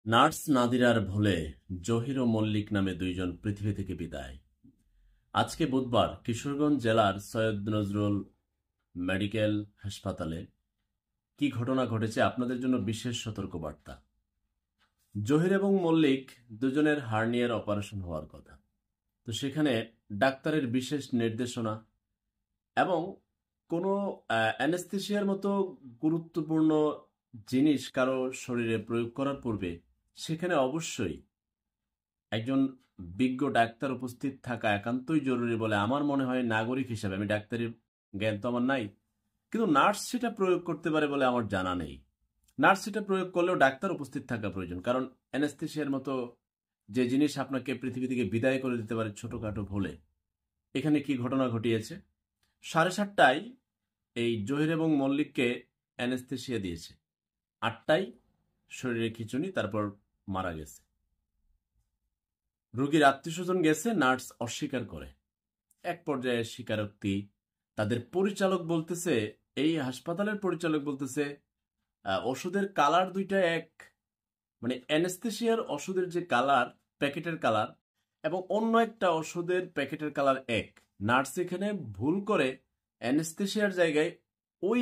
Nurse নাদিরার ভুলে জহির ও মল্লিক নামে দুইজন পৃথিবী থেকে বিদায়। আজকে বুধবার কিশোরগঞ্জ জেলার সৈয়দ নজরুল মেডিকেল হাসপাতালে কি ঘটনা ঘটেছে আপনাদের জন্য বিশেষ সতর্কবার্তা। জহির এবং মল্লিক দুজনের হার্নিয়ার অপারেশন হওয়ার কথা, তো সেখানে ডাক্তারের বিশেষ নির্দেশনা এবং কোনো অ্যানেস্থেসিয়ার মতো গুরুত্বপূর্ণ জিনিস কারো শরীরে প্রয়োগ করার পূর্বে সেখানে অবশ্যই একজন বিজ্ঞ ডাক্তার উপস্থিত থাকা একান্তই জরুরি বলে আমার মনে হয়। নাগরিক হিসাবে, আমি ডাক্তারি জ্ঞান তো আমার নাই, কিন্তু নার্স সেটা প্রয়োগ করতে পারে বলে আমার জানা নেই। নার্স সেটা প্রয়োগ করলেও ডাক্তার উপস্থিত থাকা প্রয়োজন, কারণ অ্যানেস্থেসিয়ার মতো যে জিনিস আপনাকে পৃথিবী থেকে বিদায় করে দিতে পারে ছোটখাটো ভুলে। এখানে কি ঘটনা ঘটিয়েছে, 7:30টায় এই জহির এবং মল্লিককে অ্যানেস্থেসিয়া দিয়েছে, 8টায় শরীরে খিঁচুনি, তারপর মারা গেছে। রোগীর আত্মীয়স্বজন গেছে, নার্স অস্বীকার করে। এক পর্যায়ে স্বীকারোক্তি, তাদের পরিচালক বলতেছে, এই হাসপাতালের পরিচালক বলতেছে ওষুধের কালার দুইটা এক, মানে অ্যানেস্থেসিয়ার ওষুধের যে কালার, প্যাকেটের কালার, এবং অন্য একটা ওষুধের প্যাকেটের কালার এক। নার্স এখানে ভুল করে অ্যানেস্থেসিয়ার জায়গায় ওই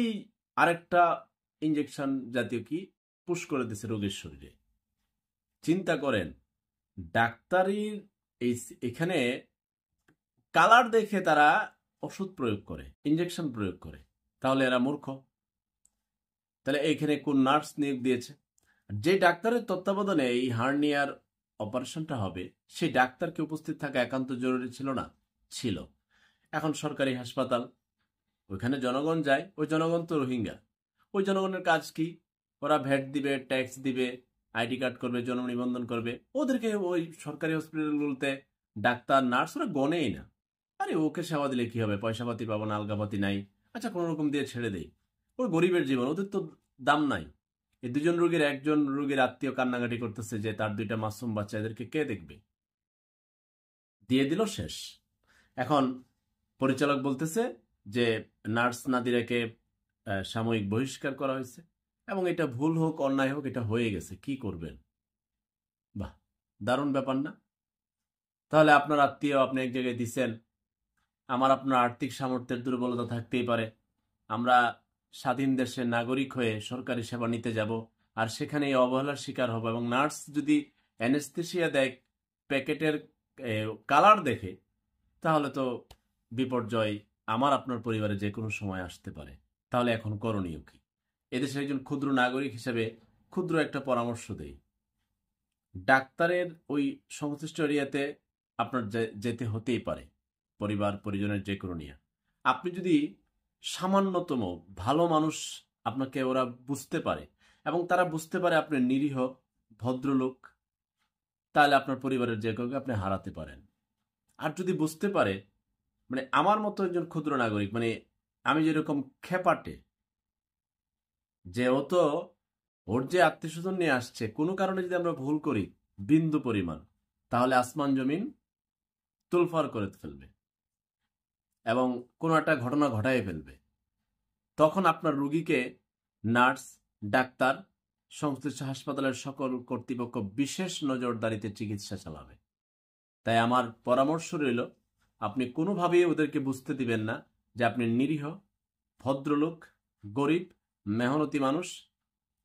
আরেকটা ইঞ্জেকশন জাতীয় কি পুশ করে দিচ্ছে রোগীর শরীরে। চিন্তা করেন, ডাক্তারির এখানে কালার দেখে তারা ওষুধ প্রয়োগ করে, ইঞ্জেকশন প্রয়োগ করে, তাহলে এরা মূর্খ। তাহলে এইখানে কোন নার্স নিয়োগ দিয়েছে? যে ডাক্তারের তত্ত্বাবধানে এই হার্নিয়ার অপারেশনটা হবে, সেই ডাক্তারকে উপস্থিত থাকা একান্ত জরুরি ছিল না? ছিল। এখন সরকারি হাসপাতাল, ওইখানে জনগণ যায়, ওই জনগণ তো রোহিঙ্গা। ওই জনগণের কাজ কি? ওরা ভ্যাট দিবে, ট্যাক্স দিবে, আইডি কার্ড করবে, জন্ম নিবন্ধন করবে। ওদেরকে ওই সরকারি হসপিটালগুলোতে ডাক্তার নার্স ওরা গনেই না। আরে ওকে সেবা দিলে কি হবে, পয়সা পাতি পাবো না, আলগাপাতি নাই, আচ্ছা কোনো রকম দিয়ে ছেড়ে দেই। ওই গরিবের জীবন, ওদের তো দাম নাই। এই দুজন রোগীর একজন রোগীর আত্মীয় কান্নাকাটি করতেছে যে তার দুইটা মাসুম বাচ্চা, এদেরকে কে দেখবে? দিয়ে দিল, শেষ। এখন পরিচালক বলতেছে যে নার্স নাদিরাকে সাময়িক বহিষ্কার করা হয়েছে, এবং এটা ভুল হোক অন্যায় হোক, এটা হয়ে গেছে, কি করবেন? বাহ, দারুণ ব্যাপার না? তাহলে আপনার আত্মীয় আপনি এক জায়গায় দিচ্ছেন, আমার আপনার আর্থিক সামর্থ্যের দুর্বলতা থাকতেই পারে, আমরা স্বাধীন দেশের নাগরিক হয়ে সরকারি সেবা নিতে যাব, আর সেখানে এই অবহেলার শিকার হব, এবং নার্স যদি অ্যানেস্থেসিয়া দেয় প্যাকেটের কালার দেখে, তাহলে তো বিপর্যয় আমার আপনার পরিবারে যে কোনো সময় আসতে পারে। তাহলে এখন করণীয় কি? এদেশের একজন ক্ষুদ্র নাগরিক হিসেবে ক্ষুদ্র একটা পরামর্শ দেই। ডাক্তারের ওই সংশ্লিষ্ট এরিয়াতে আপনার যেতে হতেই পারে, পরিবার পরিজনের যে কোনো নিয়ে। আপনি যদি সামান্যতম ভালো মানুষ, আপনাকে ওরা বুঝতে পারে, এবং তারা বুঝতে পারে আপনি নিরীহ ভদ্রলোক, তাহলে আপনার পরিবারের যে কাউকে আপনি হারাতে পারেন। আর যদি বুঝতে পারে, মানে আমার মতো একজন ক্ষুদ্র নাগরিক, মানে আমি যেরকম খেপাটে, যে ও তো ওর যে আত্মীয় স্বজন নিয়ে আসছে, কোনো কারণে যদি আমরা ভুল করি বিন্দু পরিমাণ, তাহলে আসমান জমিন তোলফাড় করে ফেলবে এবং কোনো একটা ঘটনা ঘটাই ফেলবে। তখন আপনার রুগীকে নার্স, ডাক্তার, সংশ্লিষ্ট হাসপাতালের সকল কর্তৃপক্ষ বিশেষ নজরদারিতে চিকিৎসা চালাবে। তাই আমার পরামর্শ রইল, আপনি কোনোভাবেই ওদেরকে বুঝতে দিবেন না যে আপনি নিরীহ ভদ্রলোক, গরিব মেহনতি মানুষ।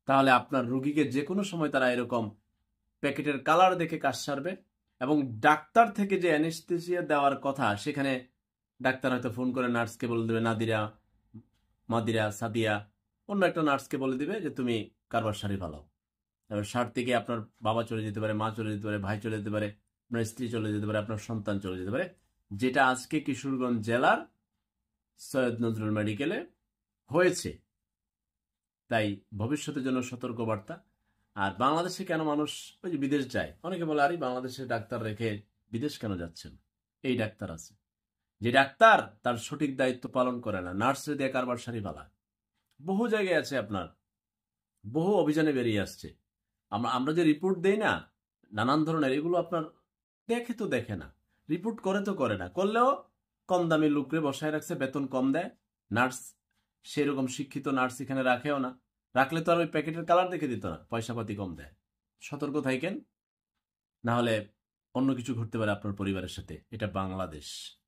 তাহলে আপনার রুগীকে যে কোনো সময় তারা এরকম প্যাকেটের কালার দেখে কাজ সারবে, এবং ডাক্তার থেকে যে অ্যানেস্থেসিয়া দেওয়ার কথা, সেখানে ডাক্তার হয়তো ফোন করে নার্সকে বলে দেবে, নাদিরা, মাদিরা, সাদিয়া, অন্য একটা নার্সকে বলে দিবে যে তুমি কারবার সারি ফালাও। এবার সার থেকে আপনার বাবা চলে যেতে পারে, মা চলে যেতে পারে, ভাই চলে যেতে পারে, আপনার স্ত্রী চলে যেতে পারে, আপনার সন্তান চলে যেতে পারে, যেটা আজকে কিশোরগঞ্জ জেলার সৈয়দ নজরুল মেডিকেলে হয়েছে। তাই ভবিষ্যতের জন্য সতর্কবার্তা। আর বাংলাদেশে কেন মানুষ ওই যে বিদেশ যায়, অনেকে বলে আরে বাংলাদেশে ডাক্তার রেখে বিদেশ কেন যাচ্ছেন? এই ডাক্তার আছে, যে ডাক্তার তার সঠিক দায়িত্ব পালন করে না, নার্সে দিয়ে কারবার সারি ফালা। বহু জায়গায় আছে, আপনার বহু অভিযানে বেরিয়ে আসছে। আমরা যে রিপোর্ট দেই না নানান ধরনের, এগুলো আপনার দেখে তো দেখে না, রিপোর্ট করে তো করে না, করলেও কম দামি লোকরে বসায় রাখছে, বেতন কম দেয়। নার্স সেরকম শিক্ষিত নার্স এখানে রাখেও না, রাখলে তো আর ওই প্যাকেটের কালার দেখে দিত না, পয়সা পাতি কম দেয়। সতর্ক থাকেন, না হলে অন্য কিছু ঘটতে পারে আপনার পরিবারের সাথে। এটা বাংলাদেশ।